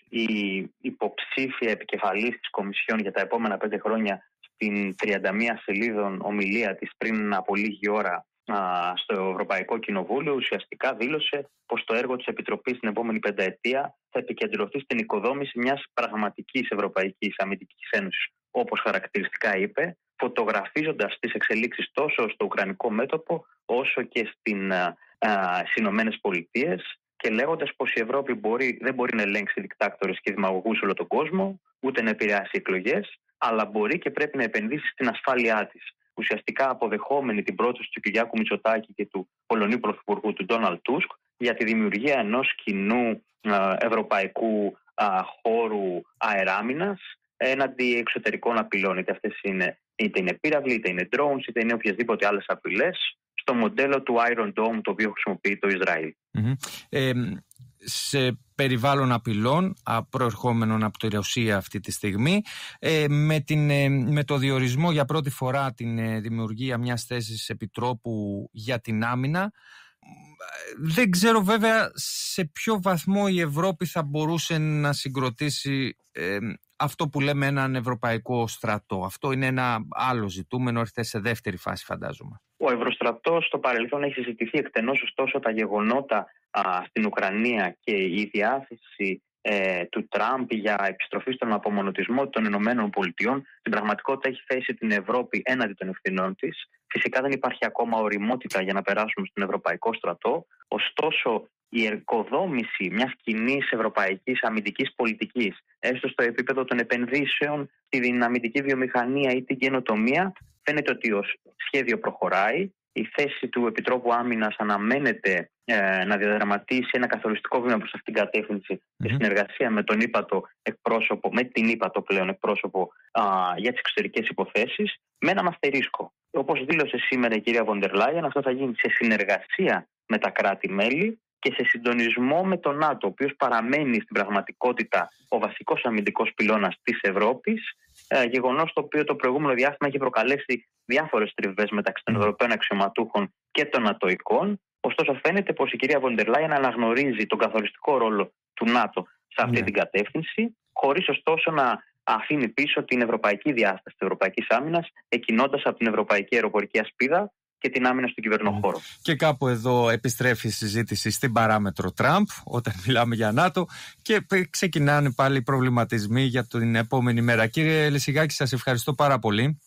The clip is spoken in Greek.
η υποψήφια επικεφαλής της Κομισιόν για τα επόμενα 5 χρόνια στην 31 σελίδων ομιλία της πριν από λίγη ώρα στο Ευρωπαϊκό Κοινοβούλιο ουσιαστικά δήλωσε πως το έργο της Επιτροπής την επόμενη 5ετία θα επικεντρωθεί στην οικοδόμηση μιας πραγματικής Ευρωπαϊκής Αμυντικής Ένωσης, όπως χαρακτηριστικά είπε, φωτογραφίζοντας τις εξελίξεις τόσο στο Ουκρανικό μέτωπο όσο και στις Ηνωμένες Πολιτείες και λέγοντας πως η Ευρώπη δεν μπορεί να ελέγξει δικτάκτορες και δημαγωγούς όλο τον κόσμο, ούτε να επηρεάσει εκλογές, αλλά μπορεί και πρέπει να επενδύσει στην ασφάλειά της. Ουσιαστικά αποδεχόμενη την πρόταση του Κυριάκου Μητσοτάκη και του Πολωνίου Πρωθυπουργού του Ντόναλντ Τούσκ για τη δημιουργία ενός κοινού ευρωπαϊκού χώρου αεράμινας έναντι εξωτερικών απειλών. Είτε είναι πύραυλοι, είτε είναι drones, είτε είναι οποιασδήποτε άλλες απειλές, στο μοντέλο του Iron Dome το οποίο χρησιμοποιεί το Ισραήλ. Σε περιβάλλον απειλών προερχόμενων από τη Ρωσία αυτή τη στιγμή, με το διορισμό για πρώτη φορά την δημιουργία μιας θέσης επιτρόπου για την άμυνα, δεν ξέρω βέβαια σε ποιο βαθμό η Ευρώπη θα μπορούσε να συγκροτήσει αυτό που λέμε έναν ευρωπαϊκό στρατό. Αυτό είναι ένα άλλο ζητούμενο, έρχεται σε δεύτερη φάση φαντάζομαι. Ο Ευρωστρατός στο παρελθόν έχει συζητηθεί εκτενώς, ωστόσο τα γεγονότα στην Ουκρανία και η διάθεση του Τραμπ για επιστροφή στον απομονωτισμό των Ηνωμένων Πολιτειών στην πραγματικότητα έχει θέσει την Ευρώπη έναντι των ευθυνών της. Φυσικά δεν υπάρχει ακόμα ωριμότητα για να περάσουμε στον Ευρωπαϊκό στρατό, ωστόσο η οικοδόμηση μιας κοινής ευρωπαϊκής αμυντικής πολιτικής, έστω στο επίπεδο των επενδύσεων, την αμυντική βιομηχανία ή την καινοτομία, φαίνεται ότι το σχέδιο προχωράει. Η θέση του Επιτρόπου Άμυνας αναμένεται να διαδραματίσει ένα καθοριστικό βήμα προς αυτήν την κατεύθυνση σε συνεργασία με τον ύπατο εκπρόσωπο, με την ύπατο πλέον εκπρόσωπο για τις εξωτερικές υποθέσεις, με έναν αστερίσκο. Όπως δήλωσε σήμερα η κυρία Βοντερ Λάιεν, αυτό θα γίνει σε συνεργασία με τα κράτη-μέλη και σε συντονισμό με τον ΝΑΤΟ, ο οποίος παραμένει στην πραγματικότητα ο βασικός αμυντικός πυλώνας της Ευρώπης, γεγονός το οποίο το προηγούμενο διάστημα έχει προκαλέσει διάφορες τριβές μεταξύ των Ευρωπαίων αξιωματούχων και των ΝΑΤΟικών. Ωστόσο, φαίνεται πως η κυρία Βοντερ Λάιεν αναγνωρίζει τον καθοριστικό ρόλο του ΝΑΤΟ σε αυτή την κατεύθυνση, χωρίς ωστόσο να αφήνει πίσω την ευρωπαϊκή διάσταση της ευρωπαϊκής άμυνας, εκκινώντας από την ευρωπαϊκή αεροπορική ασπίδα και την άμυνα στον κυβερνοχώρο. Και κάπου εδώ επιστρέφει η συζήτηση στην παράμετρο Τραμπ, όταν μιλάμε για ΝΑΤΟ, και ξεκινάνε πάλι οι προβληματισμοί για την επόμενη μέρα. Κύριε Λεσιγάκη, σας ευχαριστώ πάρα πολύ.